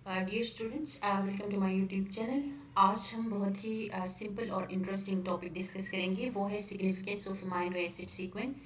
Dear students, welcome to my YouTube channel. आज हम बहुत ही सिंपल और इंटरेस्टिंग टॉपिक डिस्कस करेंगे। वो है significance of amino acid sequence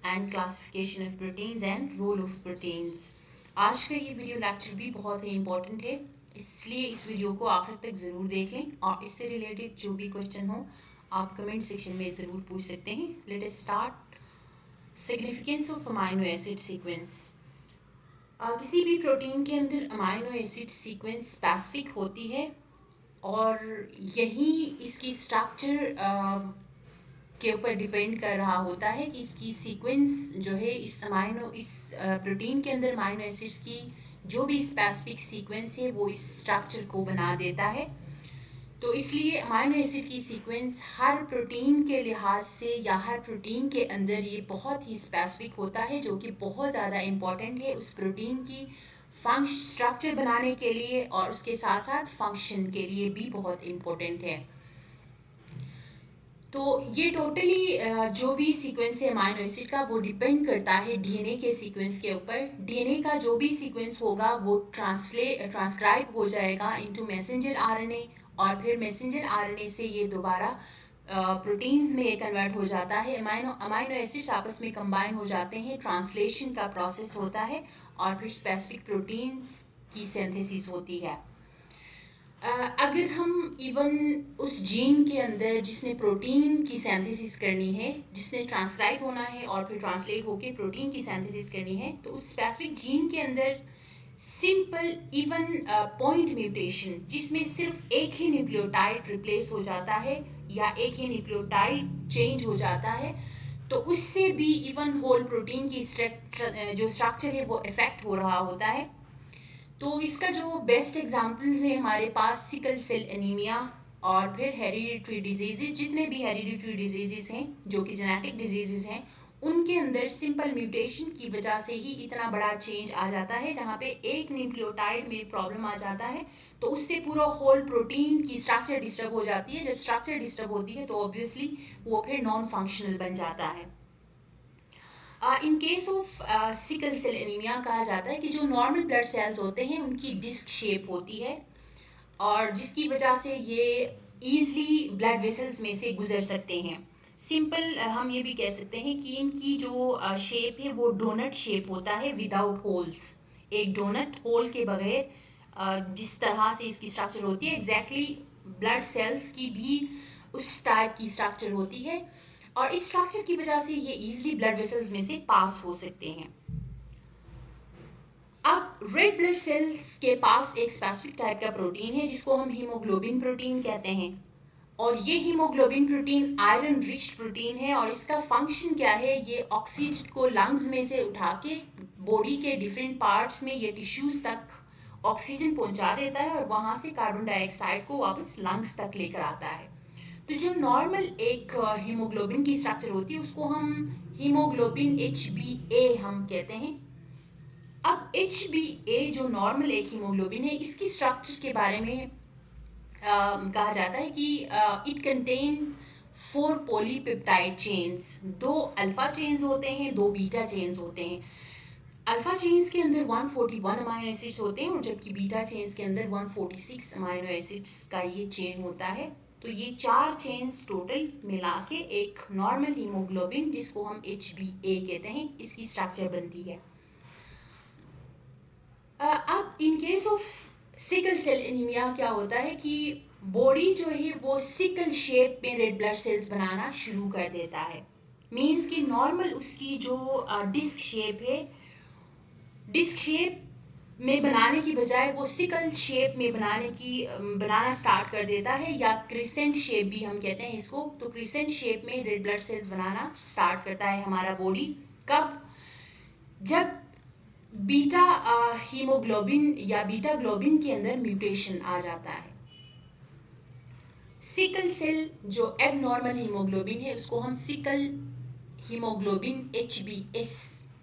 and classification of proteins and role of proteins. आज का ये वीडियो लेक्चर भी बहुत ही इंपॉर्टेंट है, इसलिए इस वीडियो को आखिर तक ज़रूर देख लें और इससे रिलेटेड जो भी क्वेश्चन हो आप कमेंट सेक्शन में ज़रूर पूछ सकते हैं। Let us start. Significance of amino acid sequence. किसी भी प्रोटीन के अंदर अमाइनो एसिड सीक्वेंस स्पेसिफिक होती है और यही इसकी स्ट्रक्चर के ऊपर डिपेंड कर रहा होता है कि इसकी सीक्वेंस जो है इस प्रोटीन के अंदर अमाइनो एसिड्स की जो भी स्पेसिफिक सीक्वेंस है वो इस स्ट्रक्चर को बना देता है। तो इसलिए अमाइनो एसिड की सीक्वेंस हर प्रोटीन के लिहाज से या हर प्रोटीन के अंदर ये बहुत ही स्पेसिफिक होता है, जो कि बहुत ज़्यादा इम्पॉर्टेंट है उस प्रोटीन की फंक्शन स्ट्रक्चर बनाने के लिए और उसके साथ साथ फंक्शन के लिए भी बहुत इम्पोर्टेंट है। तो ये टोटली जो भी सीक्वेंस है अमाइनो एसिड का वो डिपेंड करता है डीएनए के सीक्वेंस के ऊपर। डीएनए का जो भी सीक्वेंस होगा वो ट्रांसक्राइब हो जाएगा इनटू मैसेंजर आरएनए और फिर मैसेंजर आरएनए से ये दोबारा प्रोटीन्स में कन्वर्ट हो जाता है। अमाइनो अमाइनो एसिड्स आपस में कंबाइन हो जाते हैं, ट्रांसलेशन का प्रोसेस होता है और फिर स्पेसिफिक प्रोटीन्स की सिंथेसिस होती है। अगर हम इवन उस जीन के अंदर जिसने प्रोटीन की सिंथेसिस करनी है, जिसने ट्रांसक्राइब होना है और फिर ट्रांसलेट होके प्रोटीन की सिंथेसिस करनी है, तो उस स्पेसिफिक जीन के अंदर सिंपल इवन पॉइंट म्यूटेशन जिसमें सिर्फ एक ही न्यूक्लियोटाइड रिप्लेस हो जाता है या एक ही न्यूक्लियोटाइड चेंज हो जाता है, तो उससे भी इवन होल प्रोटीन की जो स्ट्रक्चर है वो इफेक्ट हो रहा होता है। तो इसका जो बेस्ट एग्जांपल्स है हमारे पास सिकल सेल एनीमिया और फिर हेरिडिटरी डिजीजेज। जितने भी हेरिडिटरी डिजीजेज हैं जो कि जेनेटिक डिजीजेज हैं, उनके अंदर सिंपल म्यूटेशन की वजह से ही इतना बड़ा चेंज आ जाता है, जहाँ पे एक न्यूक्लियोटाइड में प्रॉब्लम आ जाता है तो उससे पूरा होल प्रोटीन की स्ट्रक्चर डिस्टर्ब हो जाती है। जब स्ट्रक्चर डिस्टर्ब होती है तो ऑब्वियसली वो फिर नॉन फंक्शनल बन जाता है। In case of sickle cell anaemia कहा जाता है कि जो नॉर्मल ब्लड सेल्स होते हैं उनकी डिस्क शेप होती है और जिसकी वजह से ये ईजली ब्लड वेसल्स में से गुजर सकते हैं। सिंपल हम ये भी कह सकते हैं कि इनकी जो शेप है वो डोनट शेप होता है विदाउट होल्स। एक डोनट होल के बगैर जिस तरह से इसकी स्ट्रक्चर होती है एग्जैक्टली ब्लड सेल्स की भी उस टाइप की स्ट्रक्चर होती है और इस स्ट्रक्चर की वजह से ये इजीली ब्लड वेसल्स में से पास हो सकते हैं। अब रेड ब्लड सेल्स के पास एक स्पेसिफिक टाइप का प्रोटीन है जिसको हम हीमोग्लोबिन प्रोटीन कहते हैं और ये haemoglobin protein iron rich protein है और इसका फंक्शन क्या है, ये ऑक्सीजन को लंग्स में से उठा के बॉडी के डिफरेंट पार्ट्स में ये टिश्यूज तक ऑक्सीजन पहुंचा देता है और वहां से कार्बन डाइऑक्साइड को वापस लंग्स तक लेकर आता है। तो जो नॉर्मल एक हीमोग्लोबिन की स्ट्रक्चर होती है उसको हम हीमोग्लोबिन HbA हम कहते हैं। अब HbA जो नॉर्मल एक हीमोग्लोबिन है इसकी स्ट्रक्चर के बारे में कहा जाता है कि it contain 4 polypeptide chains. 2 alpha chains होते हैं, 2 बीटा चेन्स होते हैं। अल्फा चेन्स के अंदर 141 अमाइनो एसिड्स होते हैं और जबकि बीटा चेन्स के अंदर 146 अमाइनो एसिड्स का ये चेन होता है। तो ये 4 चेन्स टोटल मिला के एक नॉर्मल हीमोग्लोबिन जिसको हम HbA कहते हैं, इसकी स्ट्रक्चर बनती है। अब in case of sickle cell anaemia क्या होता है कि बॉडी जो है वो सिकल शेप में रेड ब्लड सेल्स बनाना शुरू कर देता है। मीन्स कि नॉर्मल उसकी जो डिस्क शेप है, डिस्क शेप में बनाने की बजाय वो सिकल शेप में बनाना स्टार्ट कर देता है, या क्रिसेंट शेप भी हम कहते हैं इसको। तो क्रिसेंट शेप में रेड ब्लड सेल्स बनाना स्टार्ट करता है हमारा बॉडी कब, जब बीटा हीमोग्लोबिन या बीटा ग्लोबिन के अंदर म्यूटेशन आ जाता है। सिकल सेल जो एबनॉर्मल हीमोग्लोबिन है उसको हम सिकल हीमोग्लोबिन HbS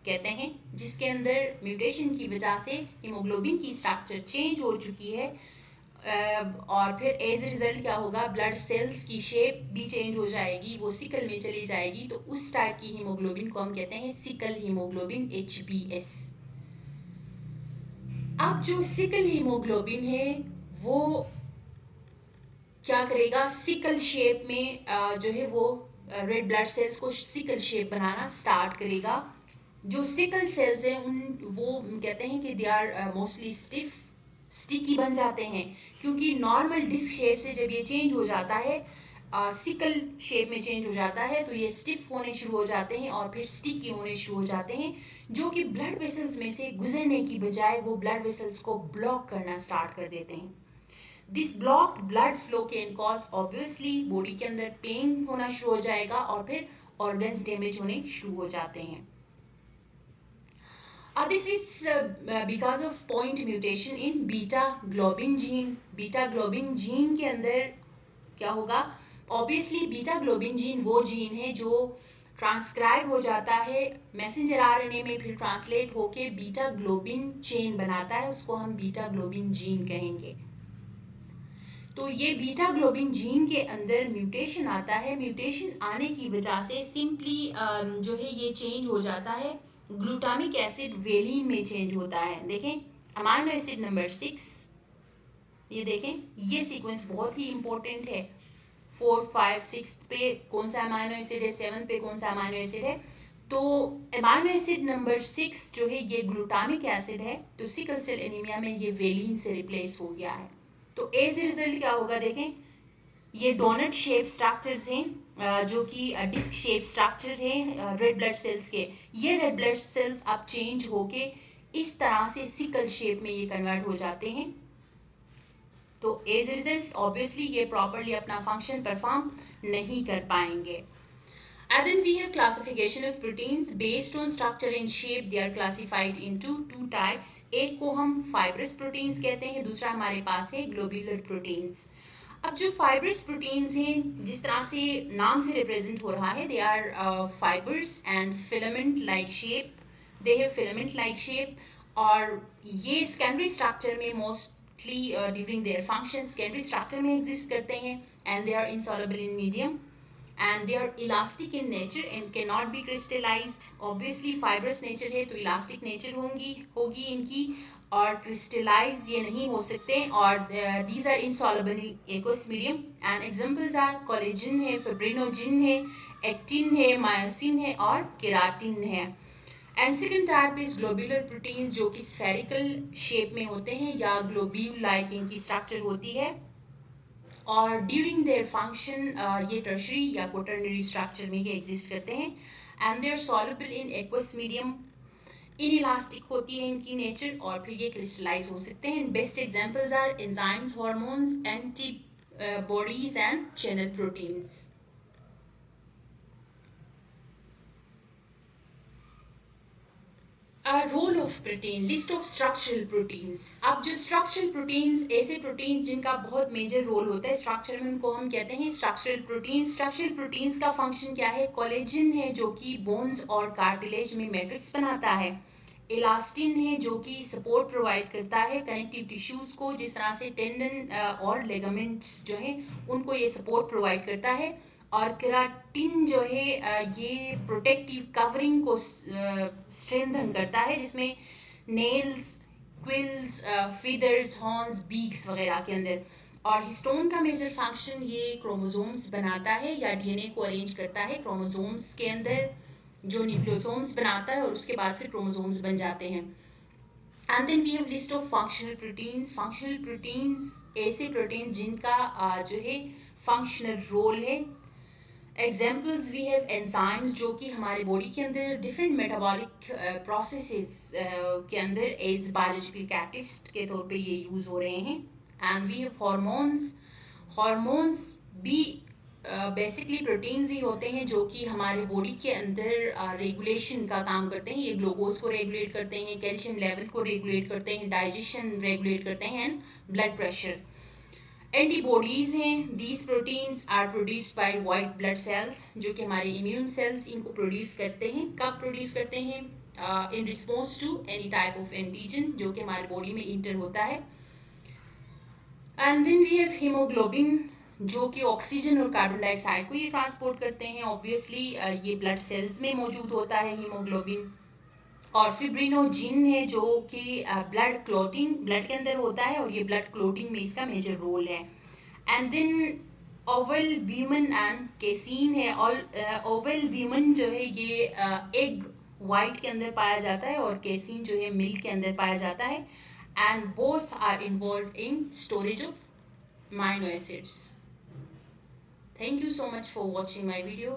कहते हैं, जिसके अंदर म्यूटेशन की वजह से हीमोग्लोबिन की स्ट्रक्चर चेंज हो चुकी है और फिर एज ए रिजल्ट क्या होगा, ब्लड सेल्स की शेप भी चेंज हो जाएगी, वो सिकल में चली जाएगी। तो उस टाइप की हीमोग्लोबिन को हम कहते हैं सिकल हीमोग्लोबिन HbS। अब जो सिकल हीमोग्लोबिन है वो क्या करेगा, सिकल शेप में जो है वो रेड ब्लड सेल्स को सिकल शेप बनाना स्टार्ट करेगा। जो सिकल सेल्स हैं उन वो कहते हैं कि दे आर मोस्टली स्टिकी बन जाते हैं, क्योंकि नॉर्मल डिस्क शेप से जब ये चेंज हो जाता है सिकल शेप में चेंज हो जाता है तो ये स्टिफ होने शुरू हो जाते हैं और फिर स्टिकी होने शुरू हो जाते हैं, जो कि ब्लड वेसल्स में से गुजरने की बजाय वो ब्लड वेसल्स को ब्लॉक करना स्टार्ट कर देते हैं। This blocked blood flow can cause obviously body के अंदर पेन होना शुरू हो जाएगा और फिर ऑर्गन्स डैमेज होने शुरू हो जाते हैं। This is because of point mutation in beta globin gene. Beta globin gene के अंदर क्या होगा, ऑब्वियसली बीटा ग्लोबिन जीन वो जीन है जो ट्रांसक्राइब हो जाता है मैसेंजर आरएनए में, फिर ट्रांसलेट होके बीटा ग्लोबिन चेन बनाता है, उसको हम बीटा ग्लोबिन जीन कहेंगे। तो ये बीटा ग्लोबिन जीन के अंदर म्यूटेशन आता है। म्यूटेशन आने की वजह से सिंपली जो है ये चेंज हो जाता है, ग्लूटामिक एसिड वेलिन में चेंज होता है। देखें अमाइनो एसिड नंबर 6, ये देखें ये सीक्वेंस बहुत ही इंपॉर्टेंट है। 4, 5, 6 पे कौन सा अमाइनो एसिड है, 7 पे कौन सा अमाइनो एसिड है। तो अमाइनो एसिड नंबर 6 जो है ये ग्लूटामिक एसिड है, तो सिकल सेल एनीमिया में ये वेलिन से रिप्लेस हो गया है। तो एज ए रिजल्ट क्या होगा, देखें ये डोनट शेप स्ट्रक्चर्स हैं जो कि डिस्क शेप स्ट्रक्चर हैं रेड ब्लड सेल्स के। ये रेड ब्लड सेल्स अब चेंज होके इस तरह से सिकल शेप में ये कन्वर्ट हो जाते हैं। तो एज ए रिजल्ट ऑब्वियसली ये प्रॉपरली अपना फंक्शन परफॉर्म नहीं कर पाएंगे। And then we have classification of proteins based on structure and shape. They are classified into two types. एक को हम fibrous proteins कहते हैं, दूसरा हमारे पास है globular proteins. अब जो fibrous proteins हैं, जिस तरह से नाम से represent हो रहा है, they are fibers and filament-like shape. They have filament-like shape और ये secondary structure में mostly during their function secondary structure में exist करते हैं and they are insoluble in medium. And they are elastic in nature and cannot be crystallized. Obviously fibrous nature है तो elastic nature होगी इनकी और crystallize ये नहीं हो सकते और these are insoluble in aqueous medium and examples are collagen है, fibrinogen है, actin है, myosin है और keratin है। And second type is globular proteins जो कि spherical shape में होते हैं या globule like इनकी structure होती है और ड्यूरिंग देयर फंक्शन ये टर्शरी या क्वाटरनरी स्ट्रक्चर में ये एग्जिस्ट करते हैं and they are soluble in aqueous medium, inelastic होती है इनकी नेचर और फिर ये क्रिस्टलाइज हो सकते हैं। Best examples are enzymes, hormones, antibodies and channel proteins. Role of protein, list of structural proteins. अब जो स्ट्रक्चरल प्रोटीन्स, ऐसे प्रोटीन्स जिनका बहुत मेजर रोल होता है स्ट्रक्चर में, उनको हम कहते हैं स्ट्रक्चरल प्रोटीन्स। स्ट्रक्चरल प्रोटीन्स का फंक्शन क्या है, कोलेजन है जो कि बोन्स और कार्टिलेज में मैट्रिक्स बनाता है, इलास्टिन है जो कि सपोर्ट प्रोवाइड करता है कनेक्टिव टिश्यूज़ को, जिस तरह से टेंडन और लेगामेंट्स जो हैं उनको ये सपोर्ट प्रोवाइड करता है, और केराटिन जो है ये प्रोटेक्टिव कवरिंग को स्ट्रेंथन करता है, जिसमें nails, quills, feathers, horns, beaks वगैरह के अंदर। और हिस्टोन का मेजर फंक्शन ये क्रोमोसोम्स बनाता है या डीएनए को अरेंज करता है क्रोमोसोम्स के अंदर, जो न्यूक्लियोसोम्स बनाता है और उसके बाद फिर क्रोमोसोम्स बन जाते हैं। And then we have list of functional proteins. Functional proteins ऐसे प्रोटीन जिनका जो है फंक्शनल रोल है। एग्जाम्पल्स वी हैव एंजाइम्स जो कि हमारे बॉडी के अंदर डिफरेंट मेटाबॉलिक प्रोसेसेस के अंदर एज बायोलॉजिकल कैटलिस्ट के तौर पे ये यूज़ हो रहे हैं। And we have hormones. Hormones भी बेसिकली प्रोटीन्स ही होते हैं जो कि हमारे बॉडी के अंदर रेगुलेशन का काम करते हैं। ये ग्लूकोज को रेगुलेट करते हैं, कैल्शियम लेवल को रेगुलेट करते हैं, डाइजेशन रेगुलेट करते हैं एंड ब्लड प्रेशर। एंटीबॉडीज़ हैं, these proteins are produced by white blood cells जो कि हमारे इम्यून सेल्स इनको प्रोड्यूस करते हैं। कब प्रोड्यूस करते हैं, in response to any type of antigen जो कि हमारे बॉडी में इंटर होता है। And then we have haemoglobin जो कि ऑक्सीजन और कार्बन डाइऑक्साइड को ये ट्रांसपोर्ट करते हैं। ऑब्वियसली ये ब्लड सेल्स में मौजूद होता है हीमोग्लोबिन। और फिब्रिनोजिन है जो कि ब्लड के अंदर होता है, और ये ब्लड क्लोटिंग में इसका मेजर रोल है। And then ovalbumin and casein है। ओवल ब्यूमन जो है ये एग वाइट के अंदर पाया जाता है, और केसीन जो है मिल्क के अंदर पाया जाता है, and both are involve in storage of amino acids. Thank you so much for watching my video.